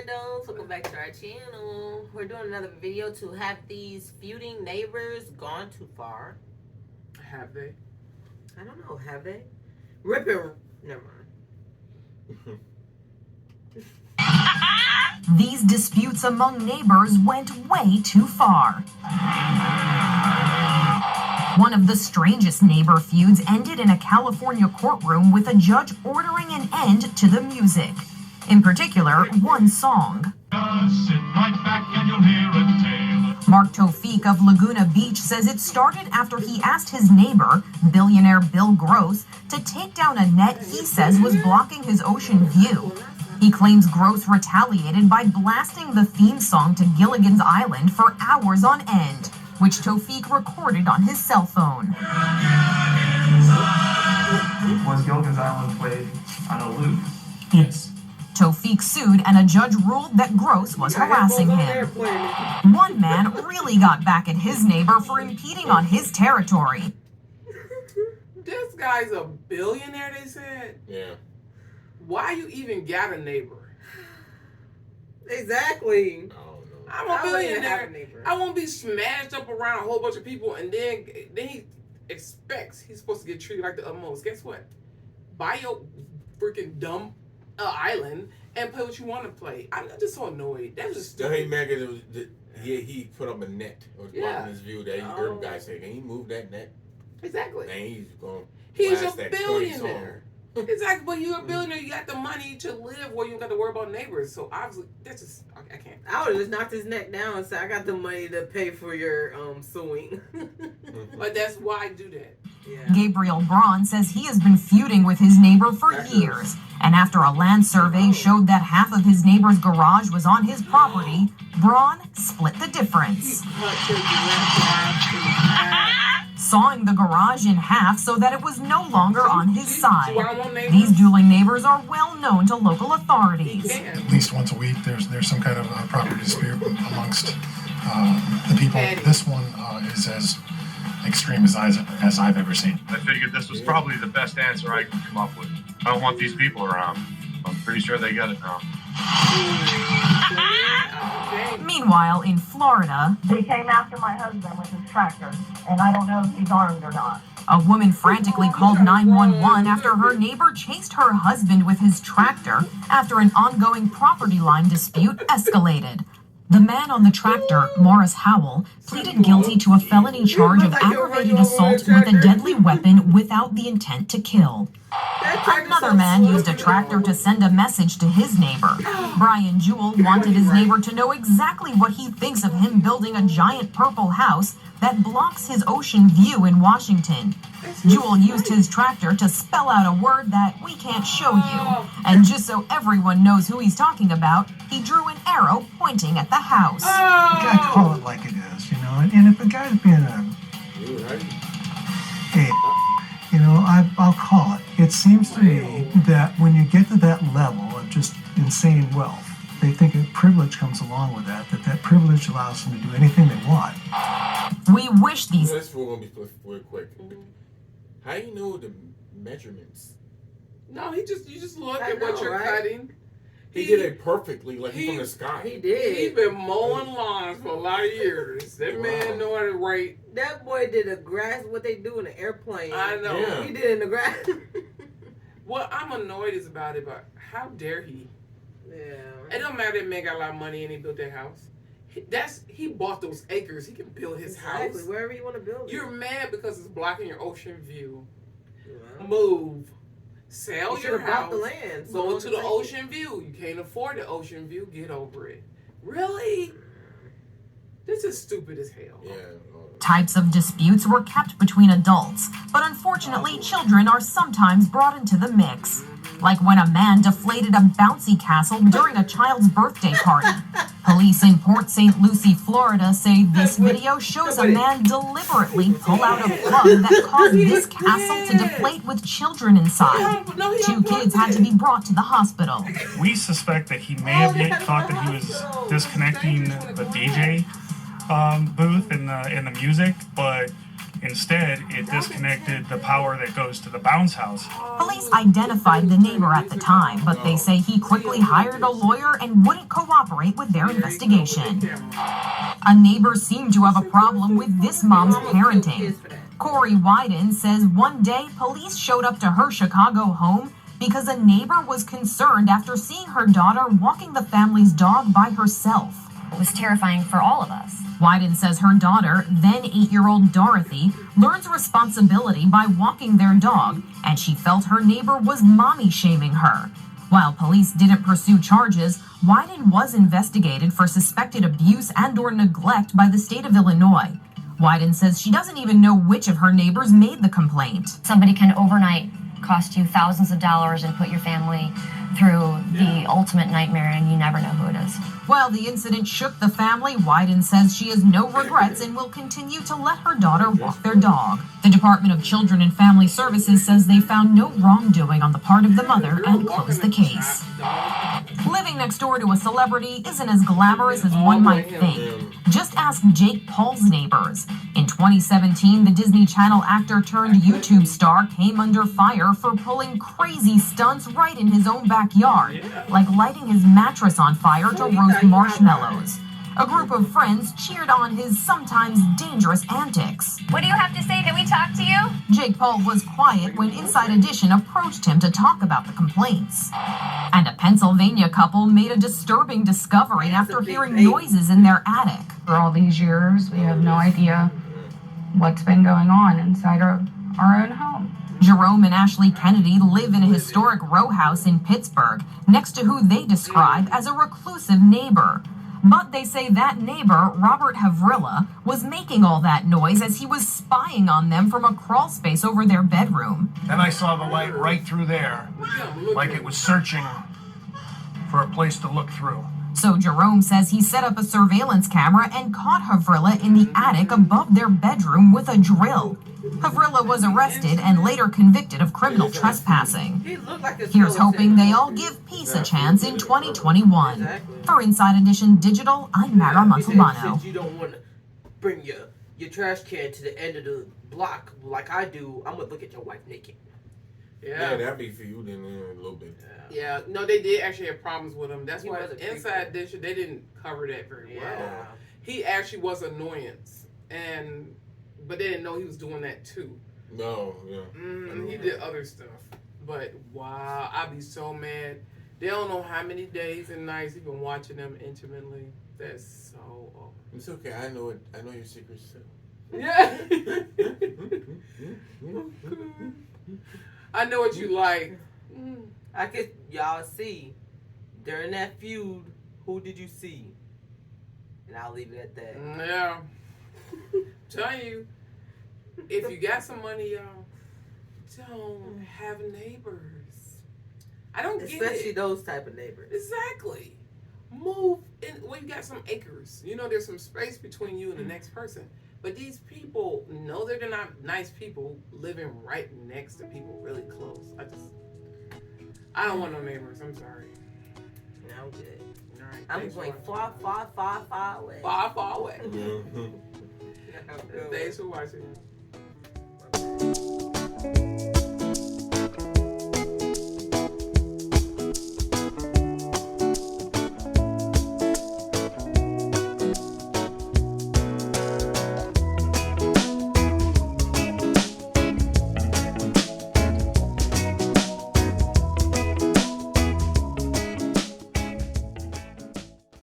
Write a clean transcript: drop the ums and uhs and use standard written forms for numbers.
randos, welcome back to our channel. We're doing another video to have these feuding neighbors gone too far. Have they? I don't know, have they? Ripping, never mind. These disputes among neighbors went way too far. One of the strangest neighbor feuds ended in a California courtroom with a judge ordering an end to the music. In particular, one song. Sit right back and you'll hear a tale. Mark Tofik of Laguna Beach says it started after he asked his neighbor, billionaire Bill Gross, to take down a net he says was blocking his ocean view. He claims Gross retaliated by blasting the theme song to Gilligan's Island for hours on end, which Tofik recorded on his cell phone. Was Gilligan's Island played on a loop? Yes. Tofik sued, and a judge ruled that Gross was harassing him. One man really got back at his neighbor for impeding on his territory. This guy's a billionaire, they said. Yeah. Why you even got a neighbor? Exactly. I'm a billionaire. I won't be smashed up around a whole bunch of people, and then he expects he's supposed to get treated like the utmost. Guess what? Buy your freaking dumb island and play what you want to play. I'm just so annoyed. That's just stupid. He mad because he put up a net or blocking his view. That Urban guy said, "Can he move that net?" Exactly. And he's going. He's a billionaire. Exactly, but you're a billionaire. You got the money to live where you don't got to worry about neighbors. So obviously, that's just I can't. I would have just knocked his neck down and said, "I got the money to pay for your suing." But that's why I do that. Yeah. Gabriel Braun says he has been feuding with his neighbor for years, and after a land survey showed that half of his neighbor's garage was on his property, Braun split the difference, sawing the garage in half so that it was no longer on his side. These dueling neighbors are well known to local authorities. At least once a week, there's some kind of property dispute amongst the people. This one is as extreme as I've ever seen. I figured this was probably the best answer I could come up with. I don't want these people around. I'm pretty sure they get it now. Meanwhile, in Florida, they came after my husband with his tractor, and I don't know if he's armed or not. A woman frantically called 911 after her neighbor chased her husband with his tractor after an ongoing property line dispute escalated. The man on the tractor, Morris Howell, pleaded guilty to a felony charge of aggravated assault with a deadly weapon without the intent to kill. Another man used a tractor to send a message to his neighbor. Brian Jewell wanted his neighbor to know exactly what he thinks of him building a giant purple house that blocks his ocean view in Washington. Jewell used his tractor to spell out a word that we can't show you. And just so everyone knows who he's talking about, he drew an arrow pointing at the house. You gotta call it like it is, you know. And if a guy's being a I'll call it. It seems to me that when you get to that level of just insane wealth, they think a privilege comes along with that privilege allows them to do anything they want. We wish these... This will be real quick. How do you know the measurements? No, you just look at what you're cutting. He did it perfectly, like he's from the sky. He did. He's been mowing lawns for a lot of years. That man know how to write. That boy did a grass, what they do in an airplane. I know. Yeah. He did in the grass. What I'm annoyed is about it, but how dare he? Yeah. It don't matter that man got a lot of money and he built that house. He bought those acres. He can build his house. Wherever you want to build it. You're mad because it's blocking your ocean view. Well, Move. Sell your house. The land. Go to the ocean view. You can't afford the ocean view. Get over it. Really? This is stupid as hell. Yeah. Types of disputes were kept between adults, but unfortunately children are sometimes brought into the mix. Like when a man deflated a bouncy castle during a child's birthday party. Police in Port St. Lucie, Florida say this video shows a man deliberately pull out a plug that caused this castle to deflate with children inside. 2 kids had to be brought to the hospital. We suspect that he may have thought that he was disconnecting the DJ booth in the music, but Instead, it disconnected the power that goes to the bounce house. Police identified the neighbor at the time, but they say he quickly hired a lawyer and wouldn't cooperate with their investigation. A neighbor seemed to have a problem with this mom's parenting. Corey Wyden says one day police showed up to her Chicago home because a neighbor was concerned after seeing her daughter walking the family's dog by herself. It was terrifying for all of us. Wyden says her daughter, then 8-year-old Dorothy, learns responsibility by walking their dog, and she felt her neighbor was mommy shaming her. While police didn't pursue charges, Wyden was investigated for suspected abuse and/or neglect by the state of Illinois. Wyden says she doesn't even know which of her neighbors made the complaint. Somebody can overnight cost you thousands of dollars and put your family through the ultimate nightmare, and you never know who it is. While the incident shook the family, Wyden says she has no regrets and will continue to let her daughter walk their dog. The Department of Children and Family Services says they found no wrongdoing on the part of the mother and closed the case. Living next door to a celebrity isn't as glamorous as one might think. Just ask Jake Paul's neighbors. In 2017, the Disney Channel actor turned YouTube star came under fire for pulling crazy stunts right in his own backyard, like lighting his mattress on fire to roast marshmallows. A group of friends cheered on his sometimes dangerous antics. What do you have to say? Can we talk to you? Jake Paul was quiet when Inside Edition approached him to talk about the complaints. And a Pennsylvania couple made a disturbing discovery after hearing noises in their attic. For all these years, we have no idea what's been going on inside our own home. Jerome and Ashley Kennedy live in a historic row house in Pittsburgh, next to who they describe as a reclusive neighbor. But they say that neighbor, Robert Havrilla, was making all that noise as he was spying on them from a crawl space over their bedroom. Then I saw the light right through there, like it was searching for a place to look through. So Jerome says he set up a surveillance camera and caught Havrilla in the attic above their bedroom with a drill. Havrilla was arrested and later convicted of criminal trespassing. Here's hoping they all give peace a chance in 2021. For Inside Edition Digital, I'm Mara Montalbano. You don't want to bring your trash can to the end of the block like I do. I'm going to look at your wife naked. Yeah, that'd be feuding a little bit. Yeah, no, they did actually have problems with him. That's why Inside Edition, they didn't cover that very well. He actually was an annoyance, but they didn't know he was doing that too. No, yeah. He did other stuff. But wow, I'd be so mad. They don't know how many days and nights he's been watching them intimately. That's so awful. It's okay. I know it. I know your secrets too. Yeah. I know what you like. I guess y'all see during that feud, who did you see? And I'll leave it at that. Yeah. Telling you, if you got some money, y'all, don't have neighbors. I don't get it. Especially those type of neighbors. Exactly. Move in when you got some acres. You know, there's some space between you and the next person. But these people, no, they're not nice people living right next to people really close. I don't want no neighbors. I'm sorry. No, I'm good. All right. I'm going far away. Far away. Thanks for watching.